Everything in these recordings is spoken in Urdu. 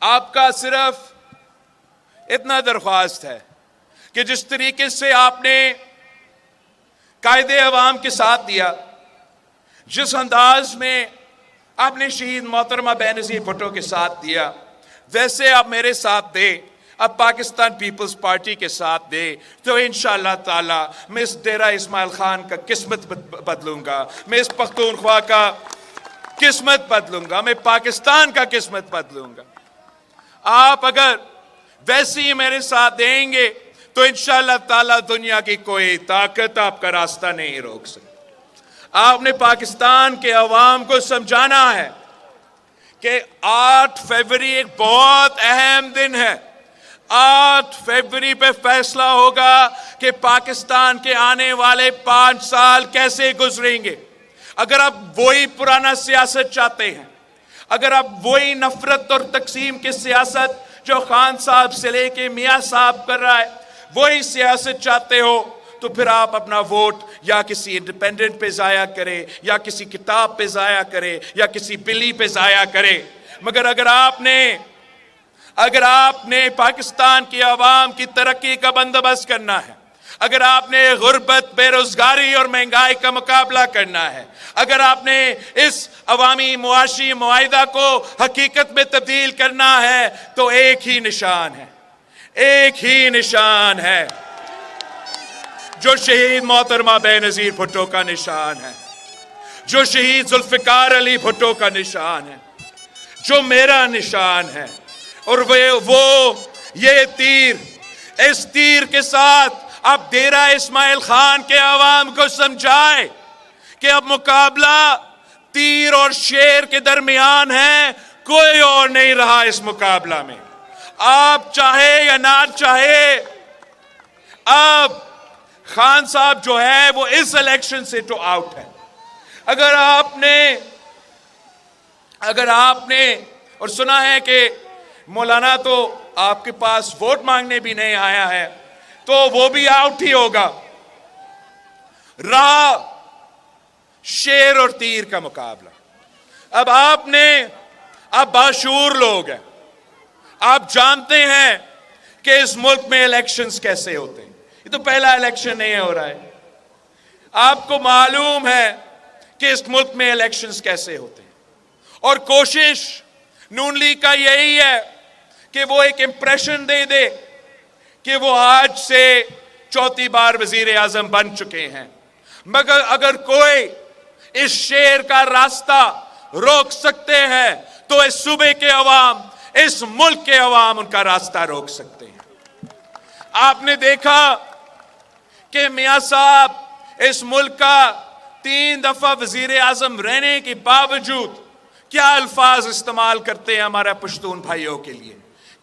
آپ کا صرف اتنا درخواست ہے کہ جس طریقے سے آپ نے قائد عوام کے ساتھ دیا، جس انداز میں آپ نے شہید محترمہ بینظیر بھٹو کے ساتھ دیا، ویسے آپ میرے ساتھ دے، اب پاکستان پیپلز پارٹی کے ساتھ دے، تو انشاءاللہ تعالی میں اس ڈیرہ اسماعیل خان کا قسمت بدلوں گا، میں اس پختونخوا کا قسمت بدلوں گا، میں پاکستان کا قسمت بدلوں گا۔ آپ اگر ویسے ہی میرے ساتھ دیں گے تو انشاءاللہ تعالی دنیا کی کوئی طاقت آپ کا راستہ نہیں روک سکتی۔ آپ نے پاکستان کے عوام کو سمجھانا ہے کہ 8 فروری ایک بہت اہم دن ہے۔ 8 فروری پہ فیصلہ ہوگا کہ پاکستان کے آنے والے 5 سال کیسے گزریں گے۔ اگر آپ وہی پرانا سیاست چاہتے ہیں، اگر آپ وہی نفرت اور تقسیم کی سیاست جو خان صاحب سے لے کے میاں صاحب کر رہا ہے، وہی سیاست چاہتے ہو، تو پھر آپ اپنا ووٹ یا کسی انڈیپینڈنٹ پہ ضائع کرے، یا کسی کتاب پہ ضائع کرے، یا کسی بلی پہ ضائع کرے۔ مگر اگر آپ نے پاکستان کی عوام کی ترقی کا بندوبست کرنا ہے، اگر آپ نے غربت، بے روزگاری اور مہنگائی کا مقابلہ کرنا ہے، اگر آپ نے اس عوامی معاشی معاہدہ کو حقیقت میں تبدیل کرنا ہے، تو ایک ہی نشان ہے، ایک ہی نشان ہے جو شہید محترمہ بینظیر بھٹو کا نشان ہے، جو شہید ذوالفقار علی بھٹو کا نشان ہے، جو میرا نشان ہے۔ اور وہ یہ تیر، اس تیر کے ساتھ اب ڈیرہ اسماعیل خان کے عوام کو سمجھائے کہ اب مقابلہ تیر اور شیر کے درمیان ہے، کوئی اور نہیں رہا اس مقابلہ میں۔ آپ چاہے یا نہ چاہے، اب خان صاحب جو ہے وہ اس الیکشن سے تو آؤٹ ہے۔ اگر آپ نے اور سنا ہے کہ مولانا تو آپ کے پاس ووٹ مانگنے بھی نہیں آیا ہے، تو وہ بھی آؤٹ ہی ہوگا۔ رہا شیر اور تیر کا مقابلہ۔ اب آپ باشعور لوگ ہیں، آپ جانتے ہیں کہ اس ملک میں الیکشنز کیسے ہوتے ہیں۔ یہ تو پہلا الیکشن نہیں ہو رہا ہے، آپ کو معلوم ہے کہ اس ملک میں الیکشنز کیسے ہوتے ہیں۔ اور کوشش نون لیگ کا یہی ہے کہ وہ ایک امپریشن دے دے کہ وہ آج سے 4تھی بار وزیر اعظم بن چکے ہیں۔ مگر اگر کوئی اس شیر کا راستہ روک سکتے ہیں تو اس صوبے کے عوام، اس ملک کے عوام ان کا راستہ روک سکتے ہیں۔ آپ نے دیکھا کہ میاں صاحب اس ملک کا 3 دفعہ وزیر اعظم رہنے کے باوجود کیا الفاظ استعمال کرتے ہیں ہمارے پشتون بھائیوں کے لیے،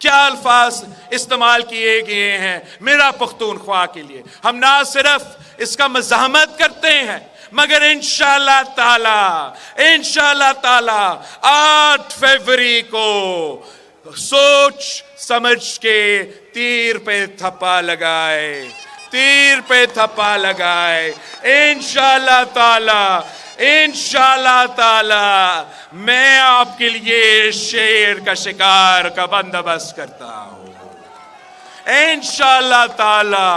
کیا الفاظ استعمال کیے گئے ہیں میرا پختونخوا کے لیے۔ ہم نہ صرف اس کا مزاحمت کرتے ہیں، مگر انشاءاللہ تعالی 8 فروری کو سوچ سمجھ کے تیر پہ تھپا لگائے، انشاءاللہ تعالی میں آپ کے لیے شیر کا شکار کا بندوبست کرتا ہوں۔ انشاءاللہ تعالی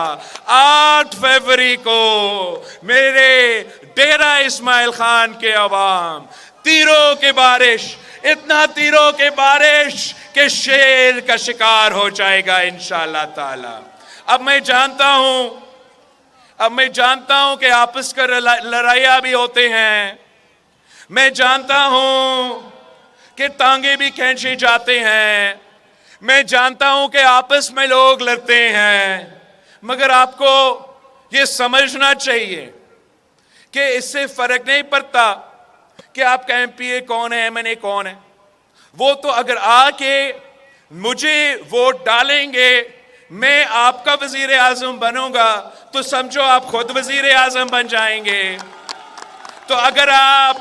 8 فروری کو میرے ڈیرہ اسماعیل خان کے عوام تیروں کی بارش، اتنا تیروں کی بارش کہ شیر کا شکار ہو جائے گا انشاءاللہ تعالی۔ اب میں جانتا ہوں کہ آپس کا لڑائیاں بھی ہوتے ہیں، میں جانتا ہوں کہ ٹانگیں بھی کھینچے جاتے ہیں، میں جانتا ہوں کہ آپس میں لوگ لڑتے ہیں، مگر آپ کو یہ سمجھنا چاہیے کہ اس سے فرق نہیں پڑتا کہ آپ کا MP کون ہے، MNA کون ہے۔ وہ تو اگر آ کے مجھے ووٹ ڈالیں گے، میں آپ کا وزیر اعظم بنوں گا، تو سمجھو آپ خود وزیر اعظم بن جائیں گے۔ تو اگر آپ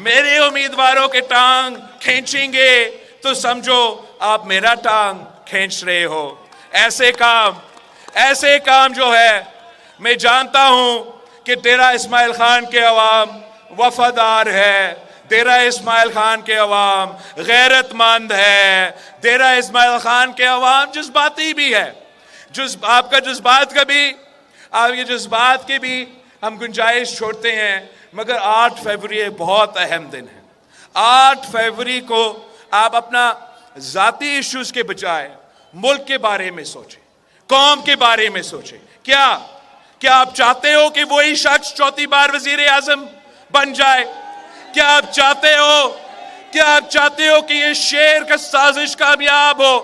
میرے امیدواروں کے ٹانگ کھینچیں گے تو سمجھو آپ میرا ٹانگ کھینچ رہے ہو۔ ایسے کام جو ہے، میں جانتا ہوں کہ ڈیرہ اسماعیل خان کے عوام وفادار ہے، ڈیرہ اسماعیل خان کے عوام غیرت مند ہے، ڈیرہ اسماعیل خان کے عوام جذباتی بھی ہے، آپ کا جذبات کا بھی، آپ کے جذبات کے بھی ہم گنجائش چھوڑتے ہیں، مگر 8 فروری بہت اہم دن ہے۔ 8 فروری کو آپ اپنا ذاتی ایشوز کے بجائے ملک کے بارے میں سوچیں، قوم کے بارے میں سوچیں۔ کیا آپ چاہتے ہو کہ وہی شخص 4تھی بار وزیر اعظم بن جائے؟ کیا آپ چاہتے ہو کہ یہ شیر کا سازش کامیاب ہو؟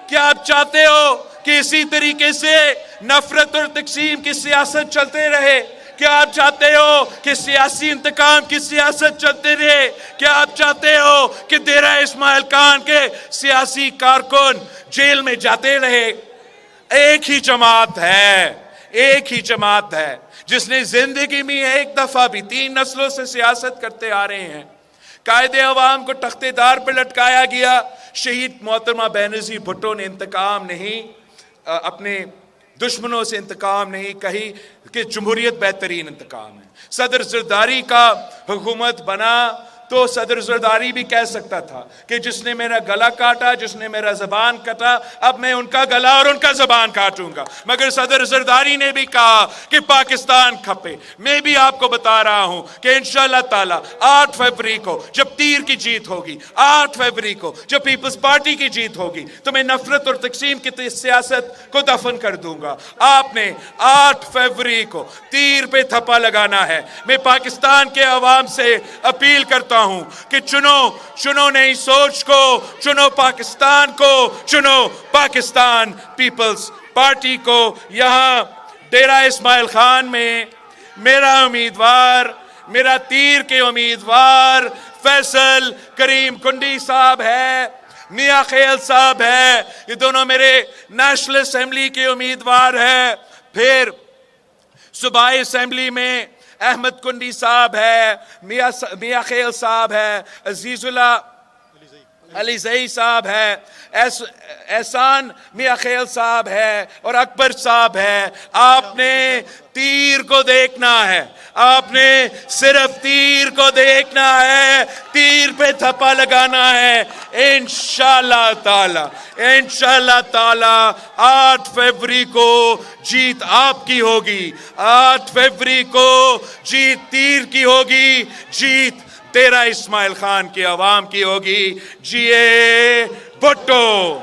کیا آپ چاہتے ہو کہ اسی طریقے سے نفرت اور تقسیم کی سیاست چلتے رہے؟ کیا آپ چاہتے ہو کہ سیاسی انتقام کی سیاست چلتے رہے؟ کیا آپ چاہتے ہو کہ ڈیرہ اسماعیل خان کے سیاسی کارکن جیل میں جاتے رہے؟ ایک ہی جماعت ہے جس نے زندگی میں ایک دفعہ بھی 3 نسلوں سے سیاست کرتے آ رہے ہیں۔ قائد عوام کو تختے دار پہ لٹکایا گیا، شہید محترمہ بینظیر بھٹو نے انتقام نہیں، اپنے دشمنوں سے انتقام نہیں کہی کہ جمہوریت بہترین انتقام ہے۔ صدر زرداری کا حکومت بنا تو صدر زرداری بھی کہہ سکتا تھا کہ جس نے میرا گلا کاٹا، جس نے میرا زبان کاٹا، اب میں ان کا گلا اور ان کا زبان کاٹوں گا۔ مگر صدر زرداری نے بھی کہا کہ پاکستان کھپے۔ میں بھی آپ کو بتا رہا ہوں کہ انشاءاللہ تعالی 8 فروری کو جب تیر کی جیت ہوگی، 8 فروری کو جب پیپلز پارٹی کی جیت ہوگی، تو میں نفرت اور تقسیم کی سیاست کو دفن کر دوں گا۔ آپ نے 8 فروری کو تیر پہ تھپا لگانا ہے۔ میں پاکستان کے عوام سے اپیل کرتا ہوں کہ چنو نئی سوچ کو، چنو پاکستان کو، چنو پاکستان پیپلز پارٹی کو۔ یہاں ڈیرہ اسماعیل خان میں میرا امیدوار، میرا تیر کے امیدوار فیصل کریم کنڈی صاحب ہے، میاں خیل صاحب ہے، یہ دونوں میرے نیشنل اسمبلی کے امیدوار ہیں۔ پھر صوبائی اسمبلی میں احمد کنڈی صاحب ہے، میاں خیل صاحب ہے، عزیز اللہ علی زئی صاحب ہے، احسان میاں خیل صاحب ہے اور اکبر صاحب ہے۔ آپ نے تیر کو دیکھنا ہے، آپ نے صرف تیر کو دیکھنا ہے، تیر پہ تھپا لگانا ہے۔ انشاءاللہ تعالی 8 فروری کو جیت آپ کی ہوگی، 8 فروری کو جیت تیر کی ہوگی، جیت ڈیرہ اسماعیل خان کے عوام کی ہوگی۔ جیے بھٹو۔